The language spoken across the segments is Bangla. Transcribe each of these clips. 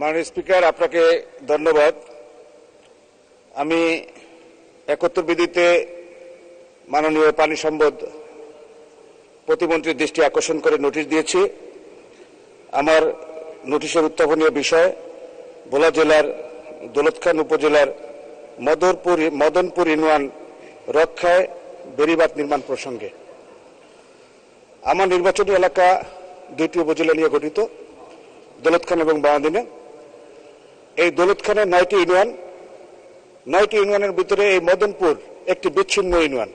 মাননীয় স্পিকার, আপনাকে ধন্যবাদ। আমি ৭১ বিধিতে মাননীয় পানি সম্পদ প্রতিমন্ত্রীর দৃষ্টি আকর্ষণ করে নোটিশ দিয়েছি। আমার নোটিশের উত্থাপনীয় বিষয় ভোলা জেলার দৌলতখান উপজেলার মদনপুর ইউনিয়ন রক্ষায় বেড়িবাঁধ নির্মাণ প্রসঙ্গে। আমার নির্বাচনী এলাকা দুইটি উপজেলা নিয়ে গঠিত, দৌলতখান এবং বাঁওয়াদিনে। এই দৌলতখানের ৯টি ইউনিয়নের ভিতরে এই মদনপুর একটি বিচ্ছিন্ন ইউনিয়ন।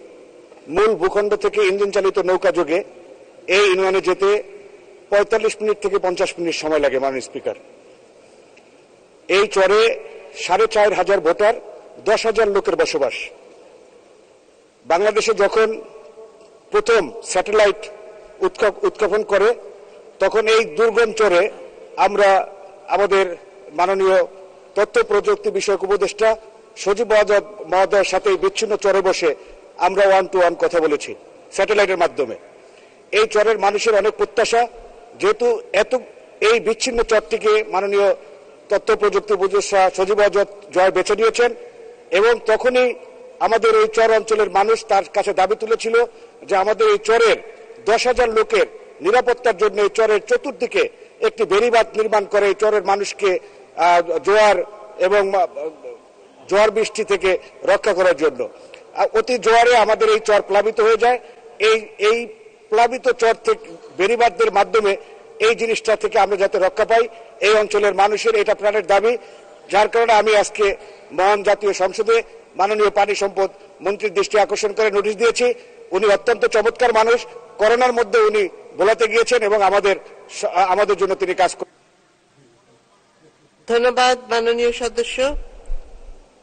মূল ভূখণ্ড থেকে ইঞ্জিন চালিত নৌকা যোগে এই ইউনিয়নে যেতে ৪৫ মিনিট থেকে ৫০ মিনিট সময় লাগে। মাননীয় স্পিকার, এই চরে ৪,৫০০ ভোটার, ১০,০০০ লোকের বসবাস। বাংলাদেশে যখন প্রথম স্যাটেলাইট উৎক্ষেপণ করে তখন এই দুর্গম চরে আমরা আমাদের মাননীয় তথ্য প্রযুক্তি বিষয়ক উপদেষ্টা সজীব মহোদয়ের সাথে এই বিচ্ছিন্ন চরে বসে আমরা 1-to-1 কথা বলেছি স্যাটেলাইটের মাধ্যমে। এই চরের মানুষের অনেক প্রত্যাশা, যেহেতু এই বিচ্ছিন্ন চরটিকে মাননীয় তথ্য প্রযুক্তি উপদেষ্টা সজীব জয় বেছে নিয়েছেন এবং তখনই আমাদের এই চর অঞ্চলের মানুষ তার কাছে দাবি তুলেছিল যে আমাদের এই চরের ১০,০০০ লোকের নিরাপত্তার জন্য এই চরের চতুর্দিকে একটি বেড়িবাঁধ নির্মাণ করে এই চরের মানুষকে জোয়ার বৃষ্টি থেকে রক্ষা করার জন্য। অতি জোয়ারে আমাদের এই চর প্লাবিত হয়ে যায়। এই প্লাবিত চর থেকে বেড়িবাঁধের মাধ্যমে এই জিনিসটা থেকে আমরা যাতে রক্ষা পাই, এই অঞ্চলের মানুষের এটা প্রাণের দাবি। যার কারণে আমি আজকে মহান জাতীয় সংসদে মাননীয় পানি সম্পদ মন্ত্রীর দৃষ্টি আকর্ষণ করে নোটিশ দিয়েছি। উনি অত্যন্ত চমৎকার মানুষ, করোনার মধ্যে উনি ভোলাতে গিয়েছেন এবং আমাদের জন্য তিনি কাজ করেন। ধন্যবাদ মাননীয় সদস্য।